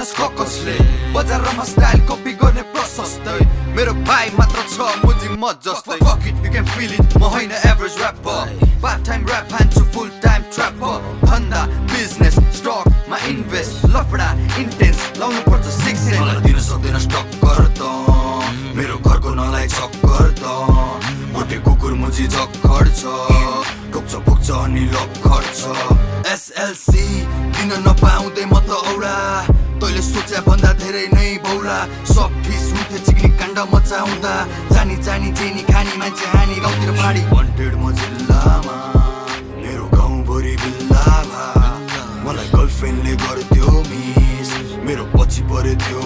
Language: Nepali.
जानस् कसले बजारमा स्टाइल कपी गर्ने प्रशस्तै मेरो भाइ मात्र छ मुजी म जस्तै Fuck it, you can feel it म होइन average rapper part time rap हान्छु फुल टाइम ट्र्यापर धन्दा बिजनेस स्टकमा इन्भेस्ट लफडा इन्टेन्स लाउनु पर्छ 6 सेन्ट मलाई दिन सक्दैन स्टक गर्द मेरो घरको नलाई चक्कर त मोटे कुकुर मुजी जक्कर छ टोक्छ पुग्छ अनि लक्खर छ एसएलसी दिन नपाउँदै म त औरा तैले सोचे भन्दा धेरै नै बौला सब ठिस हुन्थे चिक्ने काण्ड मचाउँदा जानी जानी जेनी खानी मान्छे हानी गाउँतिर फाडी वान्टेड म जिल्लामा मेरो गाउँभरि बिल्ला भा मलाई गर्लफ्रेन्डले गर्थ्यो मिस मेरो पछि पर्थ्यो